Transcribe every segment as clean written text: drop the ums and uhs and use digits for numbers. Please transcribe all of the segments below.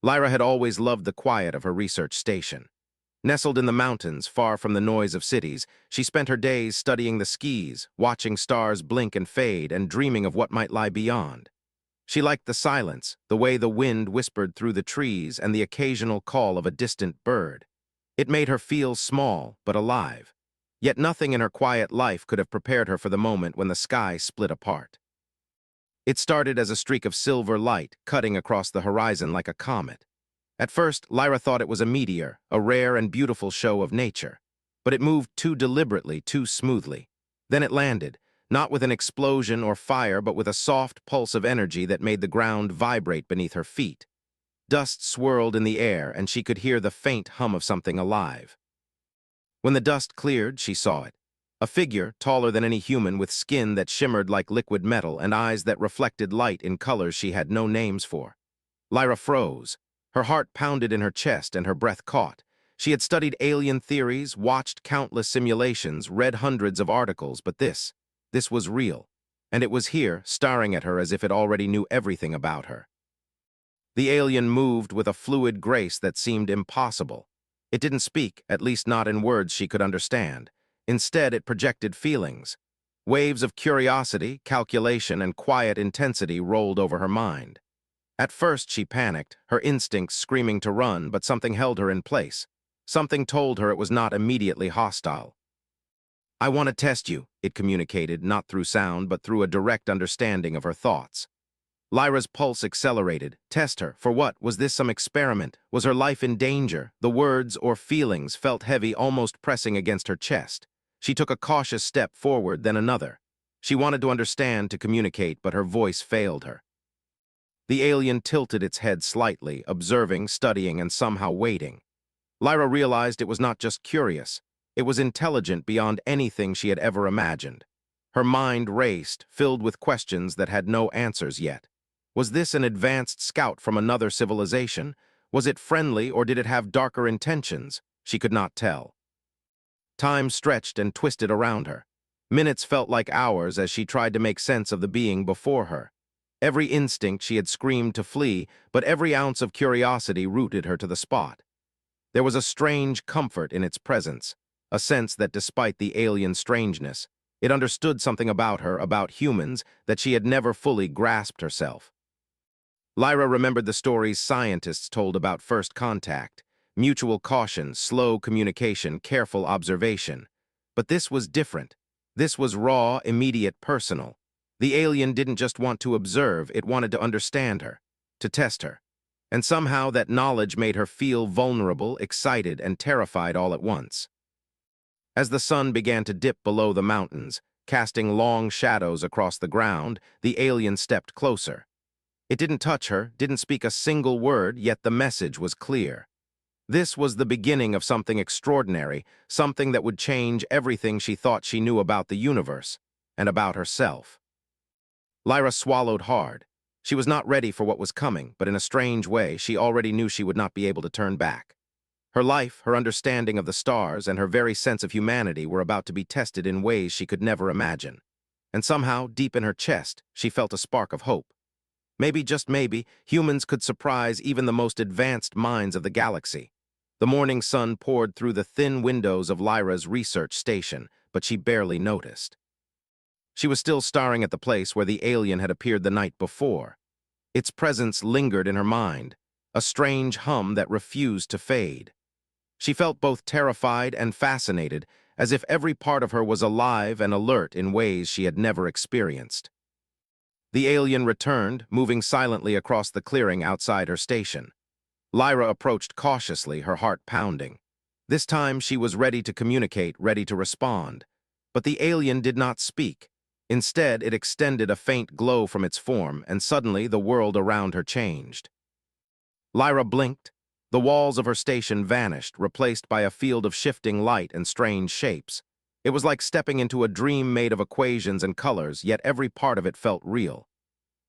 Lyra had always loved the quiet of her research station. Nestled in the mountains, far from the noise of cities, she spent her days studying the skies, watching stars blink and fade, and dreaming of what might lie beyond. She liked the silence, the way the wind whispered through the trees, and the occasional call of a distant bird. It made her feel small, but alive. Yet nothing in her quiet life could have prepared her for the moment when the sky split apart. It started as a streak of silver light cutting across the horizon like a comet. At first, Lyra thought it was a meteor, a rare and beautiful show of nature. But it moved too deliberately, too smoothly. Then it landed, not with an explosion or fire, but with a soft pulse of energy that made the ground vibrate beneath her feet. Dust swirled in the air, and she could hear the faint hum of something alive. When the dust cleared, she saw it. A figure, taller than any human, with skin that shimmered like liquid metal and eyes that reflected light in colors she had no names for. Lyra froze. Her heart pounded in her chest and her breath caught. She had studied alien theories, watched countless simulations, read hundreds of articles, but this was real. And it was here, staring at her as if it already knew everything about her. The alien moved with a fluid grace that seemed impossible. It didn't speak, at least not in words she could understand. Instead, it projected feelings. Waves of curiosity, calculation, and quiet intensity rolled over her mind. At first, she panicked, her instincts screaming to run, but something held her in place. Something told her it was not immediately hostile. "I want to test you," it communicated, not through sound, but through a direct understanding of her thoughts. Lyra's pulse accelerated. Test her. For what? Was this some experiment? Was her life in danger? The words or feelings felt heavy, almost pressing against her chest. She took a cautious step forward, then another. She wanted to understand, to communicate, but her voice failed her. The alien tilted its head slightly, observing, studying, and somehow waiting. Lyra realized it was not just curious. It was intelligent beyond anything she had ever imagined. Her mind raced, filled with questions that had no answers yet. Was this an advanced scout from another civilization? Was it friendly, or did it have darker intentions? She could not tell. Time stretched and twisted around her. Minutes felt like hours as she tried to make sense of the being before her. Every instinct she had screamed to flee, but every ounce of curiosity rooted her to the spot. There was a strange comfort in its presence, a sense that despite the alien strangeness, it understood something about her, about humans, that she had never fully grasped herself. Lyra remembered the stories scientists told about first contact: mutual caution, slow communication, careful observation. But this was different. This was raw, immediate, personal. The alien didn't just want to observe, it wanted to understand her, to test her. And somehow that knowledge made her feel vulnerable, excited, and terrified all at once. As the sun began to dip below the mountains, casting long shadows across the ground, the alien stepped closer. It didn't touch her, didn't speak a single word, yet the message was clear. This was the beginning of something extraordinary, something that would change everything she thought she knew about the universe, and about herself. Lyra swallowed hard. She was not ready for what was coming, but in a strange way, she already knew she would not be able to turn back. Her life, her understanding of the stars, and her very sense of humanity were about to be tested in ways she could never imagine. And somehow, deep in her chest, she felt a spark of hope. Maybe, just maybe, humans could surprise even the most advanced minds of the galaxy. The morning sun poured through the thin windows of Lyra's research station, but she barely noticed. She was still staring at the place where the alien had appeared the night before. Its presence lingered in her mind, a strange hum that refused to fade. She felt both terrified and fascinated, as if every part of her was alive and alert in ways she had never experienced. The alien returned, moving silently across the clearing outside her station. Lyra approached cautiously, her heart pounding. This time she was ready to communicate, ready to respond. But the alien did not speak. Instead, it extended a faint glow from its form, and suddenly the world around her changed. Lyra blinked. The walls of her station vanished, replaced by a field of shifting light and strange shapes. It was like stepping into a dream made of equations and colors, yet every part of it felt real.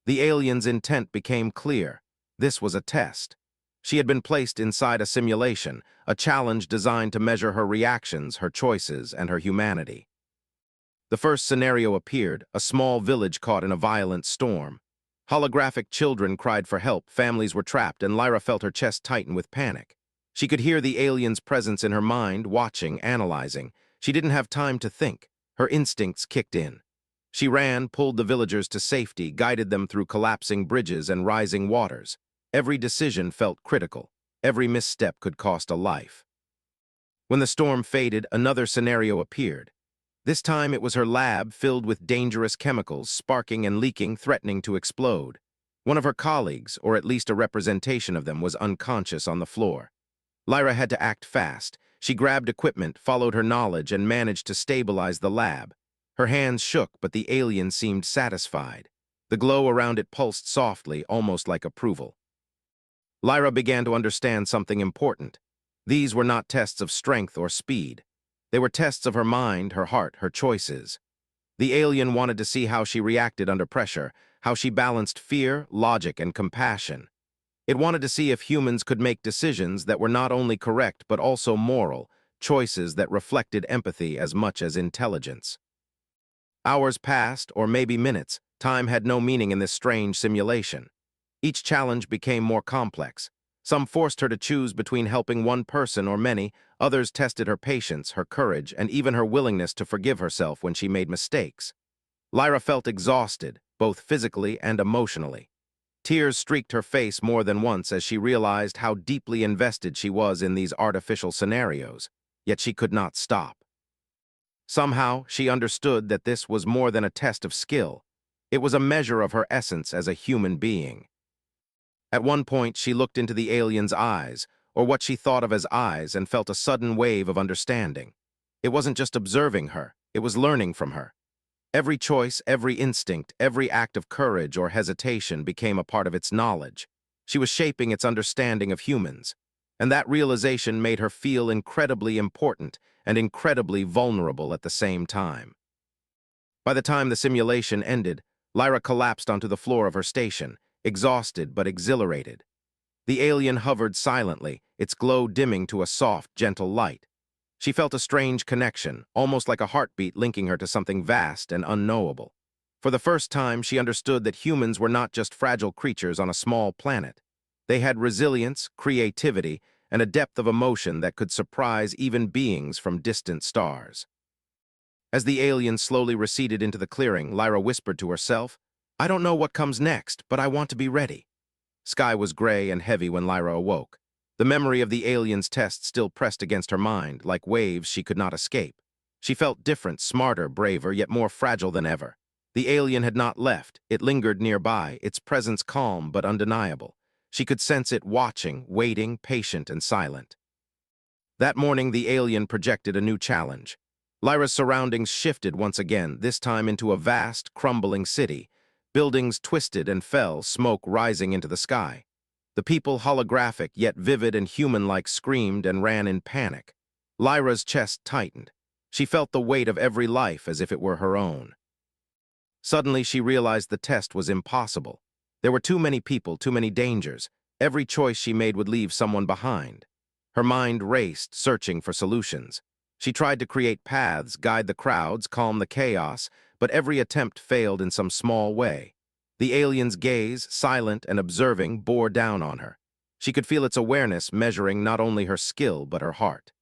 The alien's intent became clear. This was a test. She had been placed inside a simulation, a challenge designed to measure her reactions, her choices, and her humanity. The first scenario appeared, a small village caught in a violent storm. Holographic children cried for help, families were trapped, and Lyra felt her chest tighten with panic. She could hear the alien's presence in her mind, watching, analyzing. She didn't have time to think. Her instincts kicked in. She ran, pulled the villagers to safety, guided them through collapsing bridges and rising waters. Every decision felt critical. Every misstep could cost a life. When the storm faded, another scenario appeared. This time it was her lab, filled with dangerous chemicals, sparking and leaking, threatening to explode. One of her colleagues, or at least a representation of them, was unconscious on the floor. Lyra had to act fast. She grabbed equipment, followed her knowledge, and managed to stabilize the lab. Her hands shook, but the alien seemed satisfied. The glow around it pulsed softly, almost like approval. Lyra began to understand something important. These were not tests of strength or speed. They were tests of her mind, her heart, her choices. The alien wanted to see how she reacted under pressure, how she balanced fear, logic, and compassion. It wanted to see if humans could make decisions that were not only correct but also moral, choices that reflected empathy as much as intelligence. Hours passed, or maybe minutes. Time had no meaning in this strange simulation. Each challenge became more complex. Some forced her to choose between helping one person or many. Others tested her patience, her courage, and even her willingness to forgive herself when she made mistakes. Lyra felt exhausted, both physically and emotionally. Tears streaked her face more than once as she realized how deeply invested she was in these artificial scenarios, yet she could not stop. Somehow, she understood that this was more than a test of skill. It was a measure of her essence as a human being. At one point, she looked into the alien's eyes, or what she thought of as eyes, and felt a sudden wave of understanding. It wasn't just observing her, it was learning from her. Every choice, every instinct, every act of courage or hesitation became a part of its knowledge. She was shaping its understanding of humans, and that realization made her feel incredibly important and incredibly vulnerable at the same time. By the time the simulation ended, Lyra collapsed onto the floor of her station, exhausted but exhilarated. The alien hovered silently, its glow dimming to a soft, gentle light. She felt a strange connection, almost like a heartbeat linking her to something vast and unknowable. For the first time, she understood that humans were not just fragile creatures on a small planet. They had resilience, creativity, and a depth of emotion that could surprise even beings from distant stars. As the alien slowly receded into the clearing, Lyra whispered to herself, "I don't know what comes next, but I want to be ready." Sky was gray and heavy when Lyra awoke. The memory of the alien's test still pressed against her mind, like waves she could not escape. She felt different, smarter, braver, yet more fragile than ever. The alien had not left. It lingered nearby, its presence calm but undeniable. She could sense it watching, waiting, patient and silent. That morning, the alien projected a new challenge. Lyra's surroundings shifted once again, this time into a vast, crumbling city. Buildings twisted and fell, smoke rising into the sky. The people, holographic yet vivid and human-like, screamed and ran in panic. Lyra's chest tightened. She felt the weight of every life as if it were her own. Suddenly, she realized the test was impossible. There were too many people, too many dangers. Every choice she made would leave someone behind. Her mind raced, searching for solutions. She tried to create paths, guide the crowds, calm the chaos, but every attempt failed in some small way. The alien's gaze, silent and observing, bore down on her. She could feel its awareness measuring not only her skill but her heart.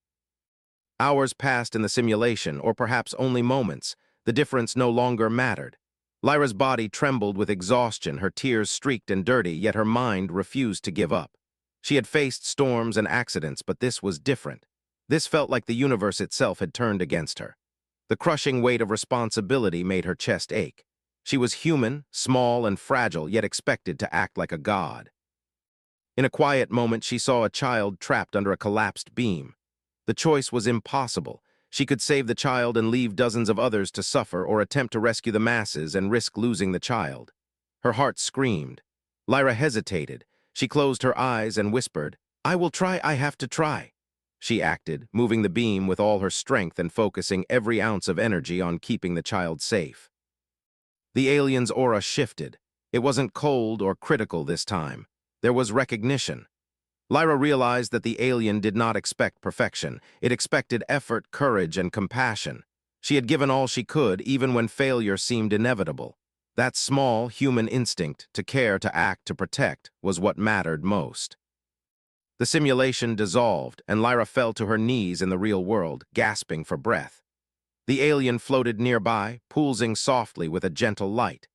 Hours passed in the simulation, or perhaps only moments. The difference no longer mattered. Lyra's body trembled with exhaustion, her tears streaked and dirty, yet her mind refused to give up. She had faced storms and accidents, but this was different. This felt like the universe itself had turned against her. The crushing weight of responsibility made her chest ache. She was human, small and fragile, yet expected to act like a god. In a quiet moment, she saw a child trapped under a collapsed beam. The choice was impossible. She could save the child and leave dozens of others to suffer, or attempt to rescue the masses and risk losing the child. Her heart screamed. Lyra hesitated. She closed her eyes and whispered, "I will try, I have to try." She acted, moving the beam with all her strength and focusing every ounce of energy on keeping the child safe. The alien's aura shifted. It wasn't cold or critical this time. There was recognition. Lyra realized that the alien did not expect perfection. It expected effort, courage, and compassion. She had given all she could, even when failure seemed inevitable. That small human instinct to care, to act, to protect was what mattered most. The simulation dissolved, and Lyra fell to her knees in the real world, gasping for breath. The alien floated nearby, pulsing softly with a gentle light.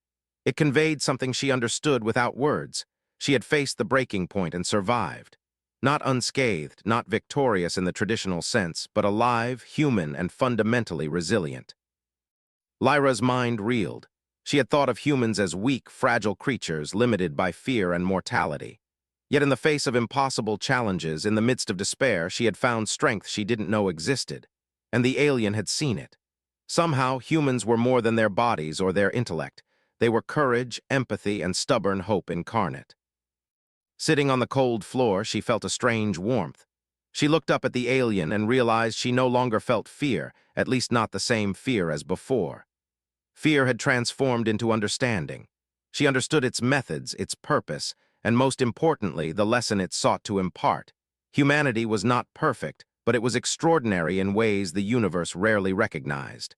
It conveyed something she understood without words. She had faced the breaking point and survived. Not unscathed, not victorious in the traditional sense, but alive, human, and fundamentally resilient. Lyra's mind reeled. She had thought of humans as weak, fragile creatures limited by fear and mortality. Yet in the face of impossible challenges, in the midst of despair, she had found strength she didn't know existed. And the alien had seen it. Somehow, humans were more than their bodies or their intellect. They were courage, empathy, and stubborn hope incarnate. Sitting on the cold floor, she felt a strange warmth. She looked up at the alien and realized she no longer felt fear, at least not the same fear as before. Fear had transformed into understanding. She understood its methods, its purpose, and most importantly, the lesson it sought to impart. Humanity was not perfect, but it was extraordinary in ways the universe rarely recognized.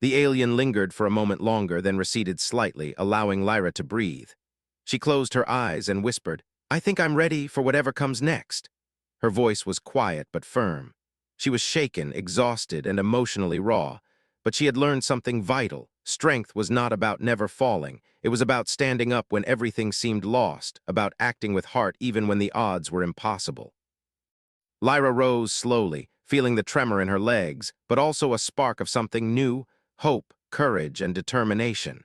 The alien lingered for a moment longer, then receded slightly, allowing Lyra to breathe. She closed her eyes and whispered, "I think I'm ready for whatever comes next." Her voice was quiet but firm. She was shaken, exhausted, and emotionally raw, but she had learned something vital. Strength was not about never falling. It was about standing up when everything seemed lost, about acting with heart even when the odds were impossible. Lyra rose slowly, feeling the tremor in her legs, but also a spark of something new: hope, courage, and determination.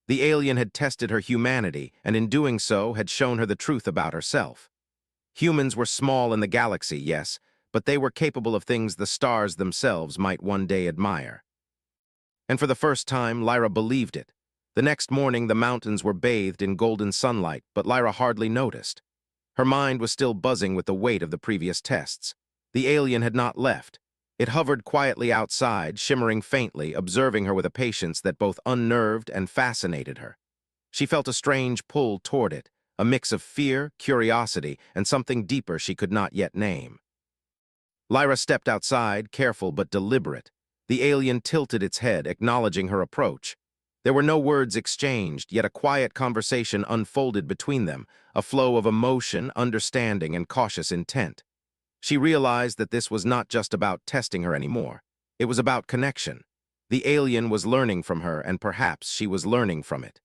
The alien had tested her humanity, and in doing so had shown her the truth about herself. Humans were small in the galaxy, yes, but they were capable of things the stars themselves might one day admire. And for the first time, Lyra believed it. The next morning, the mountains were bathed in golden sunlight, but Lyra hardly noticed. Her mind was still buzzing with the weight of the previous tests. The alien had not left. It hovered quietly outside, shimmering faintly, observing her with a patience that both unnerved and fascinated her. She felt a strange pull toward it, a mix of fear, curiosity, and something deeper she could not yet name. Lyra stepped outside, careful but deliberate. The alien tilted its head, acknowledging her approach. There were no words exchanged, yet a quiet conversation unfolded between them, a flow of emotion, understanding, and cautious intent. She realized that this was not just about testing her anymore. It was about connection. The alien was learning from her, and perhaps she was learning from it.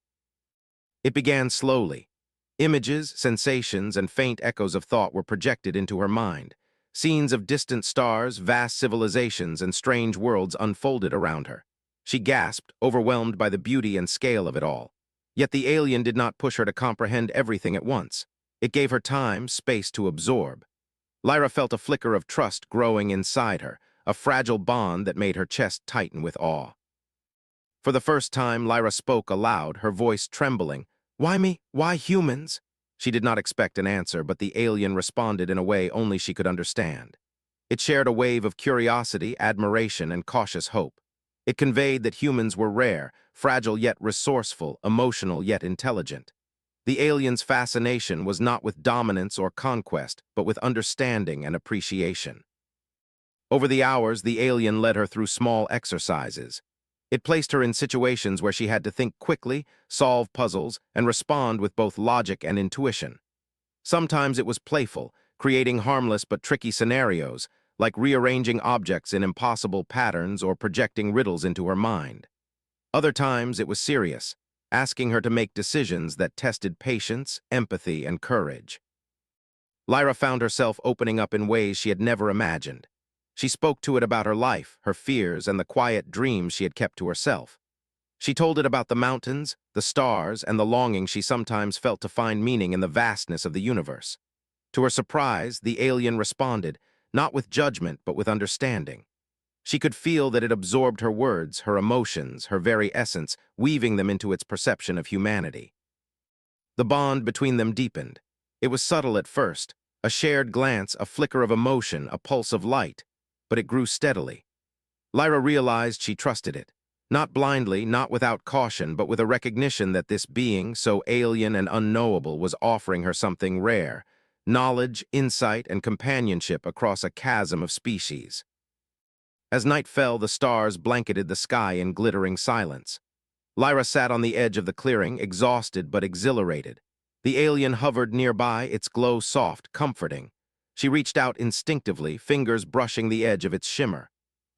It began slowly. Images, sensations, and faint echoes of thought were projected into her mind. Scenes of distant stars, vast civilizations, and strange worlds unfolded around her. She gasped, overwhelmed by the beauty and scale of it all. Yet the alien did not push her to comprehend everything at once. It gave her time, space to absorb. Lyra felt a flicker of trust growing inside her, a fragile bond that made her chest tighten with awe. For the first time, Lyra spoke aloud, her voice trembling. "Why me? Why humans?" She did not expect an answer, but the alien responded in a way only she could understand. It shared a wave of curiosity, admiration, and cautious hope. It conveyed that humans were rare, fragile yet resourceful, emotional yet intelligent. The alien's fascination was not with dominance or conquest, but with understanding and appreciation. Over the hours, the alien led her through small exercises. It placed her in situations where she had to think quickly, solve puzzles, and respond with both logic and intuition. Sometimes it was playful, creating harmless but tricky scenarios, like rearranging objects in impossible patterns or projecting riddles into her mind. Other times it was serious, asking her to make decisions that tested patience, empathy, and courage. Lyra found herself opening up in ways she had never imagined. She spoke to it about her life, her fears, and the quiet dreams she had kept to herself. She told it about the mountains, the stars, and the longing she sometimes felt to find meaning in the vastness of the universe. To her surprise, the alien responded, not with judgment, but with understanding. She could feel that it absorbed her words, her emotions, her very essence, weaving them into its perception of humanity. The bond between them deepened. It was subtle at first, a shared glance, a flicker of emotion, a pulse of light, but it grew steadily. Lyra realized she trusted it, not blindly, not without caution, but with a recognition that this being, so alien and unknowable, was offering her something rare: knowledge, insight, and companionship across a chasm of species. As night fell, the stars blanketed the sky in glittering silence. Lyra sat on the edge of the clearing, exhausted but exhilarated. The alien hovered nearby, its glow soft, comforting. She reached out instinctively, fingers brushing the edge of its shimmer.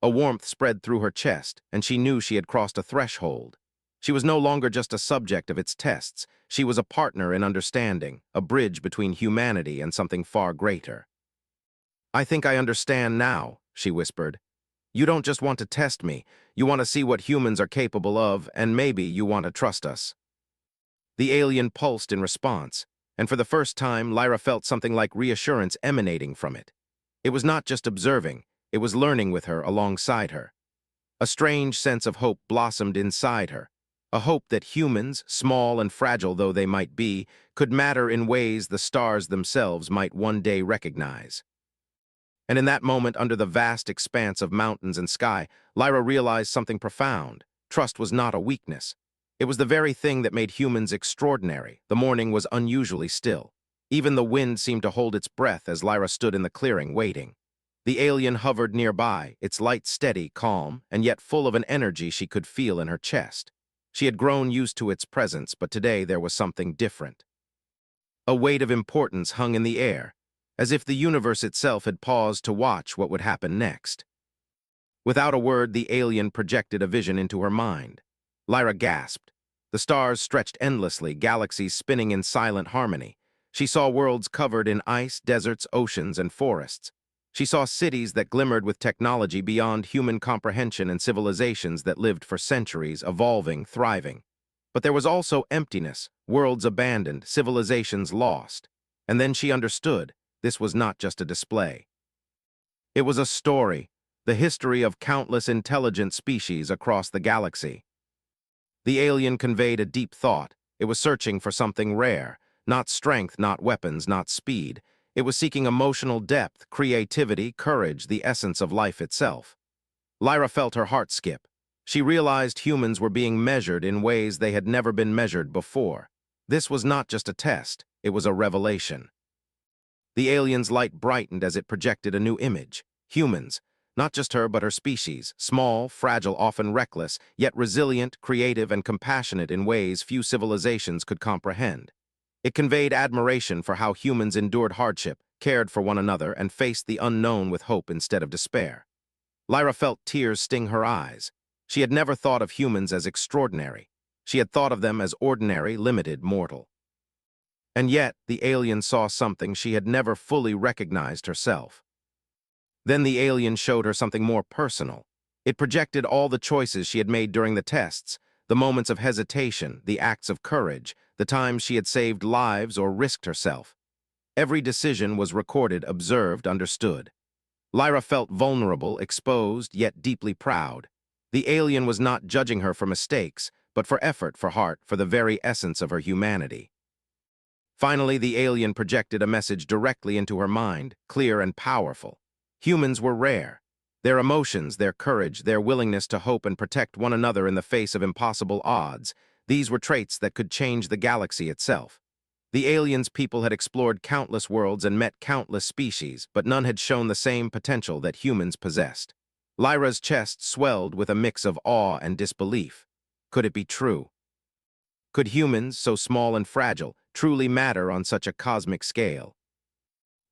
A warmth spread through her chest, and she knew she had crossed a threshold. She was no longer just a subject of its tests. She was a partner in understanding, a bridge between humanity and something far greater. "I think I understand now," she whispered. "You don't just want to test me. You want to see what humans are capable of, and maybe you want to trust us." The alien pulsed in response, and for the first time, Lyra felt something like reassurance emanating from it. It was not just observing, it was learning with her alongside her. A strange sense of hope blossomed inside her, a hope that humans, small and fragile though they might be, could matter in ways the stars themselves might one day recognize. And in that moment, under the vast expanse of mountains and sky, Lyra realized something profound. Trust was not a weakness. It was the very thing that made humans extraordinary. The morning was unusually still. Even the wind seemed to hold its breath as Lyra stood in the clearing, waiting. The alien hovered nearby, its light steady, calm, and yet full of an energy she could feel in her chest. She had grown used to its presence, but today there was something different. A weight of importance hung in the air, as if the universe itself had paused to watch what would happen next. Without a word, the alien projected a vision into her mind. Lyra gasped. The stars stretched endlessly, galaxies spinning in silent harmony. She saw worlds covered in ice, deserts, oceans, and forests. She saw cities that glimmered with technology beyond human comprehension and civilizations that lived for centuries, evolving, thriving. But there was also emptiness, worlds abandoned, civilizations lost. And then she understood, this was not just a display. It was a story, the history of countless intelligent species across the galaxy. The alien conveyed a deep thought. It was searching for something rare, not strength, not weapons, not speed. It was seeking emotional depth, creativity, courage, the essence of life itself. Lyra felt her heart skip. She realized humans were being measured in ways they had never been measured before. This was not just a test, it was a revelation. The alien's light brightened as it projected a new image. Humans, not just her but her species, small, fragile, often reckless, yet resilient, creative, and compassionate in ways few civilizations could comprehend. It conveyed admiration for how humans endured hardship, cared for one another, and faced the unknown with hope instead of despair. Lyra felt tears sting her eyes. She had never thought of humans as extraordinary. She had thought of them as ordinary, limited, mortal. And yet, the alien saw something she had never fully recognized herself. Then the alien showed her something more personal. It projected all the choices she had made during the tests, the moments of hesitation, the acts of courage, the times she had saved lives or risked herself. Every decision was recorded, observed, understood. Lyra felt vulnerable, exposed, yet deeply proud. The alien was not judging her for mistakes, but for effort, for heart, for the very essence of her humanity. Finally, the alien projected a message directly into her mind, clear and powerful. Humans were rare. Their emotions, their courage, their willingness to hope and protect one another in the face of impossible odds, these were traits that could change the galaxy itself. The aliens' people had explored countless worlds and met countless species, but none had shown the same potential that humans possessed. Lyra's chest swelled with a mix of awe and disbelief. Could it be true? Could humans, so small and fragile, truly matter on such a cosmic scale?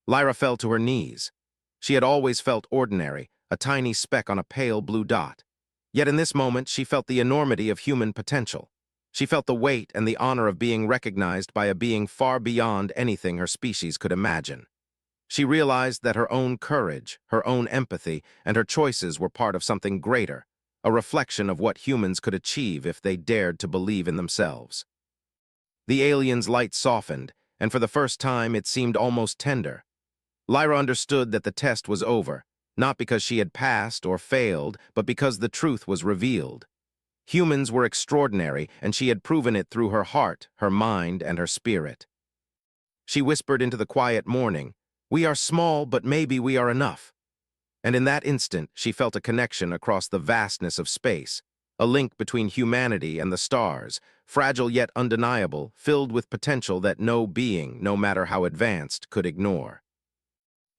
Lyra fell to her knees. She had always felt ordinary, a tiny speck on a pale blue dot. Yet in this moment, she felt the enormity of human potential. She felt the weight and the honor of being recognized by a being far beyond anything her species could imagine. She realized that her own courage, her own empathy, and her choices were part of something greater, a reflection of what humans could achieve if they dared to believe in themselves. The alien's light softened, and for the first time it seemed almost tender. Lyra understood that the test was over, not because she had passed or failed, but because the truth was revealed. Humans were extraordinary, and she had proven it through her heart, her mind, and her spirit. She whispered into the quiet morning, "We are small, but maybe we are enough." And in that instant, she felt a connection across the vastness of space, a link between humanity and the stars, fragile yet undeniable, filled with potential that no being, no matter how advanced, could ignore.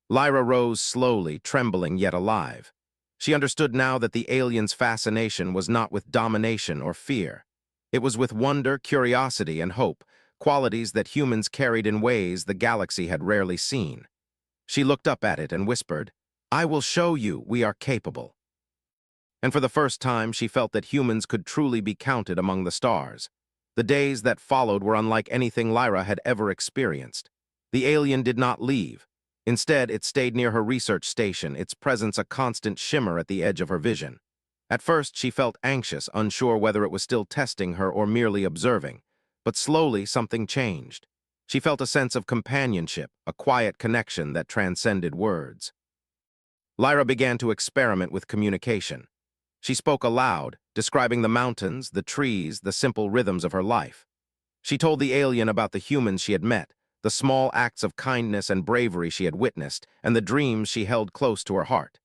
Lyra rose slowly, trembling yet alive. She understood now that the alien's fascination was not with domination or fear. It was with wonder, curiosity, and hope, qualities that humans carried in ways the galaxy had rarely seen. She looked up at it and whispered, "I will show you we are capable." And for the first time, she felt that humans could truly be counted among the stars. The days that followed were unlike anything Lyra had ever experienced. The alien did not leave. Instead, it stayed near her research station, its presence a constant shimmer at the edge of her vision. At first, she felt anxious, unsure whether it was still testing her or merely observing. But slowly, something changed. She felt a sense of companionship, a quiet connection that transcended words. Lyra began to experiment with communication. She spoke aloud, describing the mountains, the trees, the simple rhythms of her life. She told the alien about the humans she had met, the small acts of kindness and bravery she had witnessed, and the dreams she held close to her heart.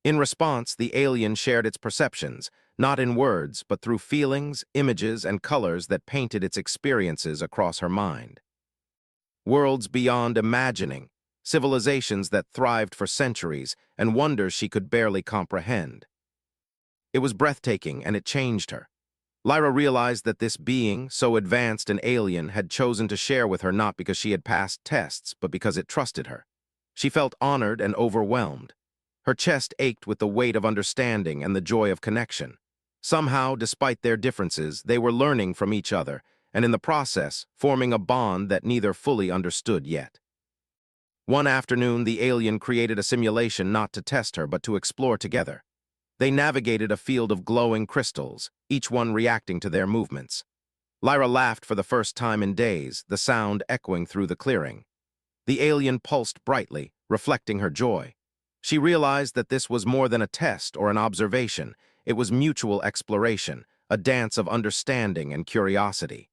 In response, the alien shared its perceptions, not in words, but through feelings, images, and colors that painted its experiences across her mind. Worlds beyond imagining, civilizations that thrived for centuries, and wonders she could barely comprehend. It was breathtaking, and it changed her. Lyra realized that this being, so advanced and alien, had chosen to share with her not because she had passed tests, but because it trusted her. She felt honored and overwhelmed. Her chest ached with the weight of understanding and the joy of connection. Somehow, despite their differences, they were learning from each other, and in the process, forming a bond that neither fully understood yet. One afternoon, the alien created a simulation not to test her, but to explore together. They navigated a field of glowing crystals, each one reacting to their movements. Lyra laughed for the first time in days, the sound echoing through the clearing. The alien pulsed brightly, reflecting her joy. She realized that this was more than a test or an observation. It was mutual exploration, a dance of understanding and curiosity.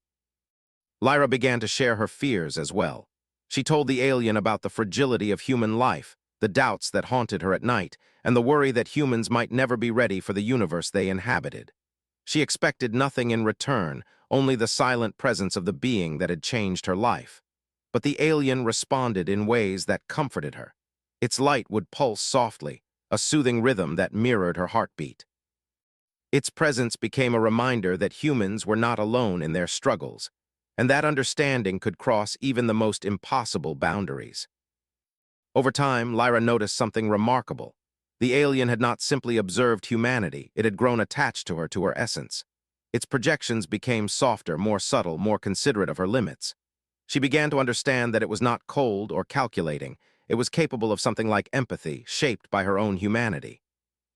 Lyra began to share her fears as well. She told the alien about the fragility of human life, the doubts that haunted her at night, and the worry that humans might never be ready for the universe they inhabited. She expected nothing in return, only the silent presence of the being that had changed her life. But the alien responded in ways that comforted her. Its light would pulse softly, a soothing rhythm that mirrored her heartbeat. Its presence became a reminder that humans were not alone in their struggles, and that understanding could cross even the most impossible boundaries. Over time, Lyra noticed something remarkable. The alien had not simply observed humanity, it had grown attached to her essence. Its projections became softer, more subtle, more considerate of her limits. She began to understand that it was not cold or calculating. It was capable of something like empathy, shaped by her own humanity.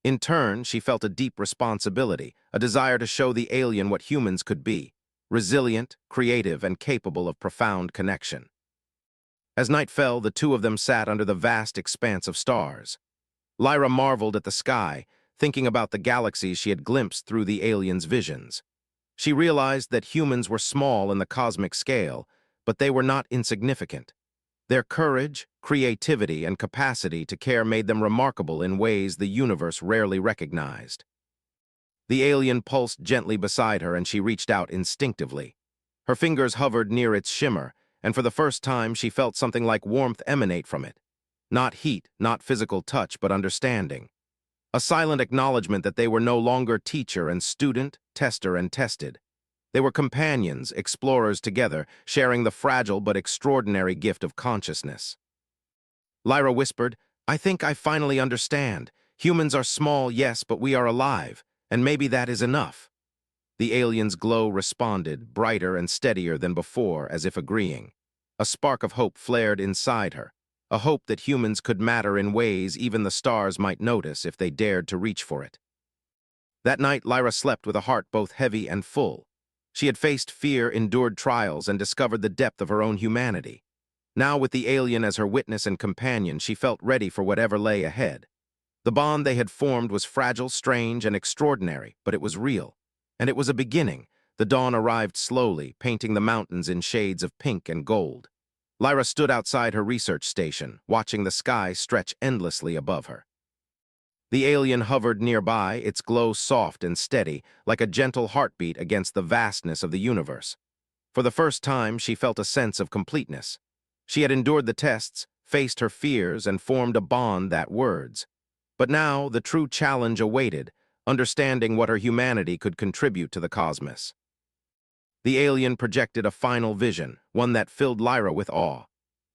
In turn, she felt a deep responsibility, a desire to show the alien what humans could be, resilient, creative, and capable of profound connection. As night fell, the two of them sat under the vast expanse of stars. Lyra marveled at the sky, thinking about the galaxies she had glimpsed through the alien's visions. She realized that humans were small in the cosmic scale, but they were not insignificant. Their courage, creativity, and capacity to care made them remarkable in ways the universe rarely recognized. The alien pulsed gently beside her, and she reached out instinctively. Her fingers hovered near its shimmer, and for the first time she felt something like warmth emanate from it. Not heat, not physical touch, but understanding. A silent acknowledgement that they were no longer teacher and student, tester and tested. They were companions, explorers together, sharing the fragile but extraordinary gift of consciousness. Lyra whispered, "I think I finally understand. Humans are small, yes, but we are alive, and maybe that is enough." The alien's glow responded, brighter and steadier than before, as if agreeing. A spark of hope flared inside her, a hope that humans could matter in ways even the stars might notice if they dared to reach for it. That night, Lyra slept with a heart both heavy and full. She had faced fear, endured trials, and discovered the depth of her own humanity. Now, with the alien as her witness and companion, she felt ready for whatever lay ahead. The bond they had formed was fragile, strange, and extraordinary, but it was real. And it was a beginning. The dawn arrived slowly, painting the mountains in shades of pink and gold. Lyra stood outside her research station, watching the sky stretch endlessly above her. The alien hovered nearby, its glow soft and steady, like a gentle heartbeat against the vastness of the universe. For the first time, she felt a sense of completeness. She had endured the tests, faced her fears, and formed a bond that words. But now, the true challenge awaited, understanding what her humanity could contribute to the cosmos. The alien projected a final vision, one that filled Lyra with awe.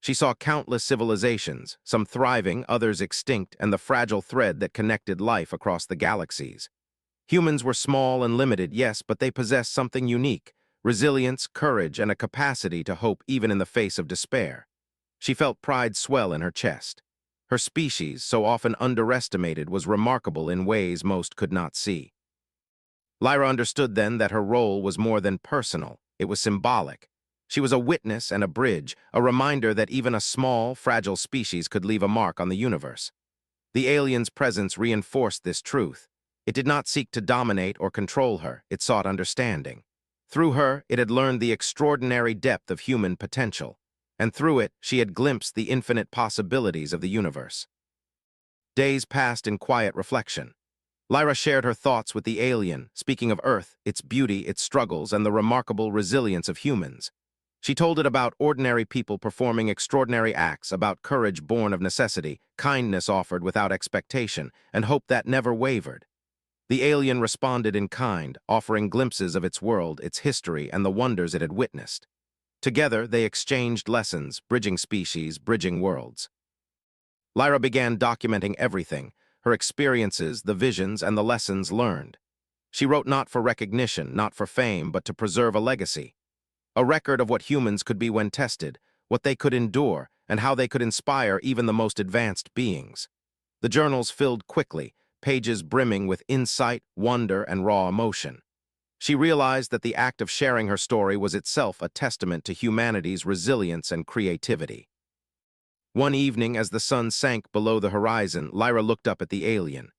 She saw countless civilizations, some thriving, others extinct, and the fragile thread that connected life across the galaxies. Humans were small and limited, yes, but they possessed something unique: resilience, courage, and a capacity to hope even in the face of despair. She felt pride swell in her chest. Her species, so often underestimated, was remarkable in ways most could not see. Lyra understood then that her role was more than personal, it was symbolic. She was a witness and a bridge, a reminder that even a small, fragile species could leave a mark on the universe. The alien's presence reinforced this truth. It did not seek to dominate or control her, it sought understanding. Through her, it had learned the extraordinary depth of human potential, and through it, she had glimpsed the infinite possibilities of the universe. Days passed in quiet reflection. Lyra shared her thoughts with the alien, speaking of Earth, its beauty, its struggles, and the remarkable resilience of humans. She told it about ordinary people performing extraordinary acts, about courage born of necessity, kindness offered without expectation, and hope that never wavered. The alien responded in kind, offering glimpses of its world, its history, and the wonders it had witnessed. Together, they exchanged lessons, bridging species, bridging worlds. Lyra began documenting everything: her experiences, the visions, and the lessons learned. She wrote not for recognition, not for fame, but to preserve a legacy. A record of what humans could be when tested, what they could endure, and how they could inspire even the most advanced beings. The journals filled quickly, pages brimming with insight, wonder, and raw emotion. She realized that the act of sharing her story was itself a testament to humanity's resilience and creativity. One evening, as the sun sank below the horizon, Lyra looked up at the alien.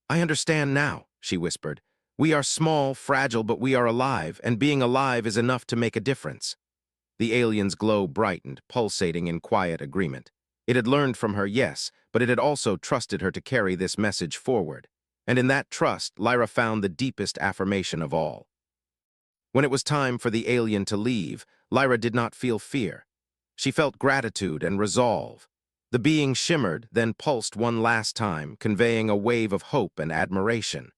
"I understand now," she whispered. "We are small, fragile, but we are alive, and being alive is enough to make a difference." The alien's glow brightened, pulsating in quiet agreement. It had learned from her, yes, but it had also trusted her to carry this message forward. And in that trust, Lyra found the deepest affirmation of all. When it was time for the alien to leave, Lyra did not feel fear. She felt gratitude and resolve. The being shimmered, then pulsed one last time, conveying a wave of hope and admiration.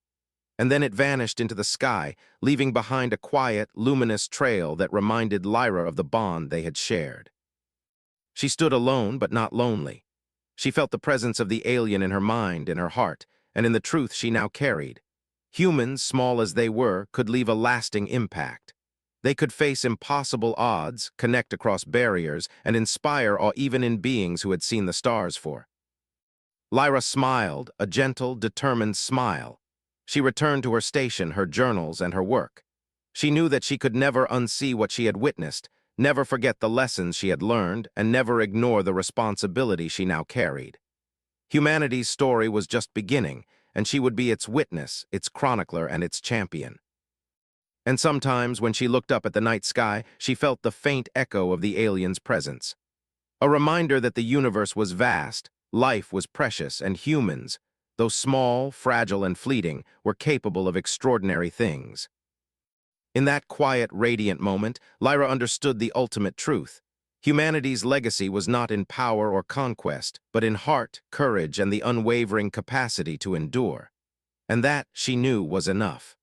And then it vanished into the sky, leaving behind a quiet, luminous trail that reminded Lyra of the bond they had shared. She stood alone, but not lonely. She felt the presence of the alien in her mind, in her heart, and in the truth she now carried. Humans, small as they were, could leave a lasting impact. They could face impossible odds, connect across barriers, and inspire awe even in beings who had seen the stars for. Lyra smiled, a gentle, determined smile. She returned to her station, her journals, and her work. She knew that she could never unsee what she had witnessed, never forget the lessons she had learned, and never ignore the responsibility she now carried. Humanity's story was just beginning, and she would be its witness, its chronicler, and its champion. And sometimes, when she looked up at the night sky, she felt the faint echo of the alien's presence. A reminder that the universe was vast, life was precious, and humans, though small, fragile, and fleeting, were capable of extraordinary things. In that quiet, radiant moment, Lyra understood the ultimate truth. Humanity's legacy was not in power or conquest, but in heart, courage, and the unwavering capacity to endure. And that, she knew, was enough.